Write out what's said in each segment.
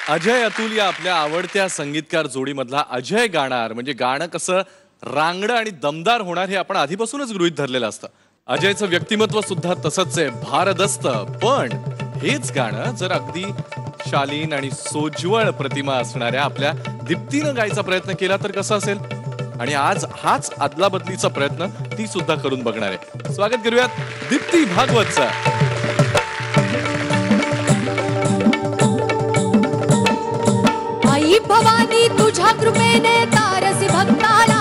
अजय अतुल या आपल्या आवडत्या संगीतकार जोडीमधला अजय गाणार म्हणजे गाणं कसं रांगडं आणि दमदार होणार हे आपण आधीपासूनच गृहीत धरलेलं असतं. अजयचं व्यक्तिमत्व सुद्धा तसंच आहे, भारदस्त. पण हेच गाणं जर अगदी शालीन आणि सोज्वळ प्रतिमा असणाऱ्या आपल्या दीप्तीनं गायचा प्रयत्न केला तर कसं असेल. आणि आज हाच आदला बदलीचा प्रयत्न ती सुद्धा करून बघणार आहे. स्वागत करूयात दीप्ती भागवतचं. आई भवानी तुझ्या कृपेने तारसी भक्ताला,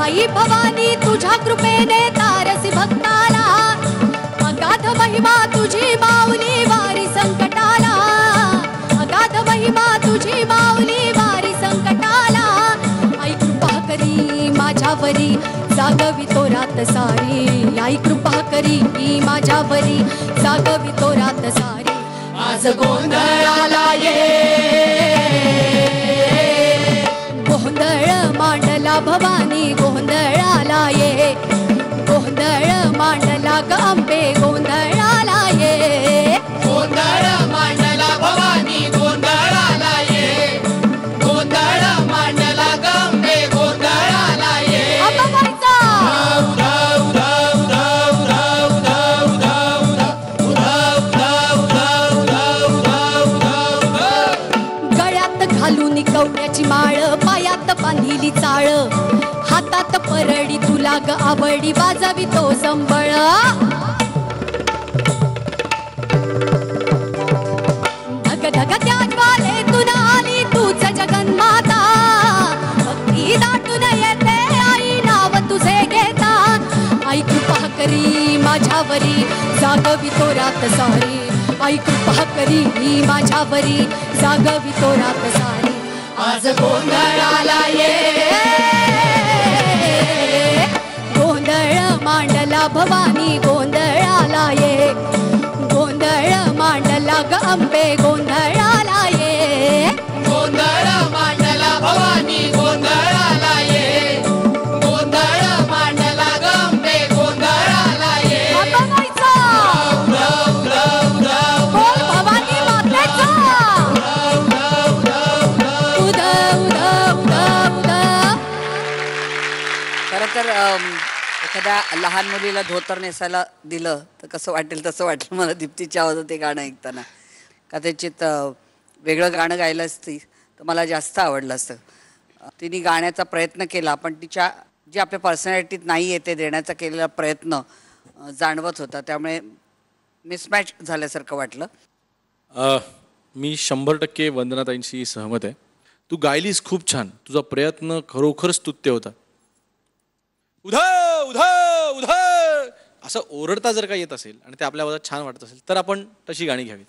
आई भवानी तुझ्या कृपेने तारसी भक्ताला, अगाध महिमा तुझी माऊली वारी संकटाला, अगाध महिमा तुझी माऊली वारी संकटाला. आई कृपा करी माझ्यावरी जागवी तो रात सारी, आई कृपा करी माझ्यावरी जागवी तो रात सारी. आज गोंधळाला गोंधळ मांडला भवानी गोंधळाला ये, गोंधळ मांडला ग अंबे गोंधळाला ये, गोंधळ मांडला भवानी गोंधळाला ये, गोंधळ मांडला ग अंबे गोंधळाला ये. घालून कवड्याची माळ, पायात बांधिली चाळ, हातात परडी तुला ग आवडी वाजवी तो संबळ. धग धग त्या ज्वालेतून आली तूच जगन्माता, भक्ती दाटून येते आई नाव तुझे घेता. आई कृपा करी माझ्यावरी जागवी तो रात सारी, आई कृपा करी माझ्यावरी जागवी तो रात सारी. आज गोंधळाला ये, गोंधळ मांडला भवानी गोंधळाला ये, गोंधळ मांडला ग अंबे गोंधळाला ये, गोंधळ मांडला भवानी गोंधळाला ये, गोंधळ मांडला ग अंबे गोंधळाला ये. खरं तर एखाद्या लहान मुलीला धोतर नेसायला दिलं तर कसं वाटेल तसं वाटलं मला दीप्तीच्या आवाजात ते गाणं ऐकताना. कदाचित वेगळं गाणं गायलं असती तर मला जास्त आवडलं असतं. तिने गाण्याचा प्रयत्न केला पण तिच्या जी आपल्या पर्सनॅलिटीत नाही आहे ते देण्याचा केलेला प्रयत्न जाणवत होता, त्यामुळे मिसमॅच झाल्यासारखं वाटलं. मी 100% वंदनाताईंशी सहमत आहे. तू गायलीस खूप छान, तुझा प्रयत्न खरोखर स्तुत्य होता. उधा उधा उधा असं ओरडता जर का येत असेल आणि ते आपल्या आवाजात छान वाटत असेल तर आपण तशी गाणी घ्यावीत.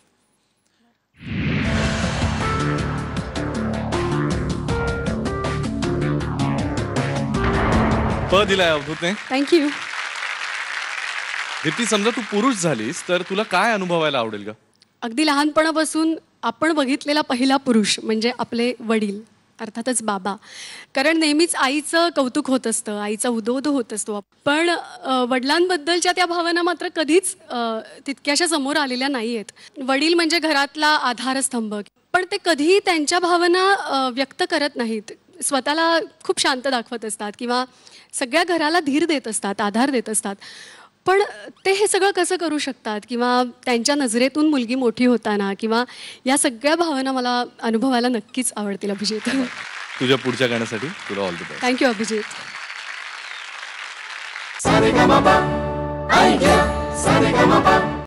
प दिलाय अवधूतने. थँक्यू. दीप्ती, समजा तू पुरुष झालीस तर तुला काय अनुभवायला आवडेल का? अगदी लहानपणापासून आपण बघितलेला पहिला पुरुष म्हणजे आपले वडील, अर्थातच बाबा. कारण नेहमीच आईचं कौतुक होत असतं, आईचा उदोउद होत असतो, पण वडिलांबद्दलच्या त्या भावना मात्र कधीच तितक्याशा समोर आलेल्या नाही आहेत. वडील म्हणजे घरातला आधारस्तंभ, पण ते कधीही त्यांच्या भावना व्यक्त करत नाहीत. स्वतःला खूप शांत दाखवत असतात किंवा सगळ्या घराला धीर देत असतात, आधार देत असतात. पण ते हे सगळं कसं करू शकतात किंवा त्यांच्या नजरेतून मुलगी मोठी होताना किंवा या सगळ्या भावना मला अनुभवायला नक्कीच आवडतील. अभिजित, तुझ्या पुढच्या गाण्यासाठी तुला all the best. Thank you Abhijit. Sa Re Ga Ma Pa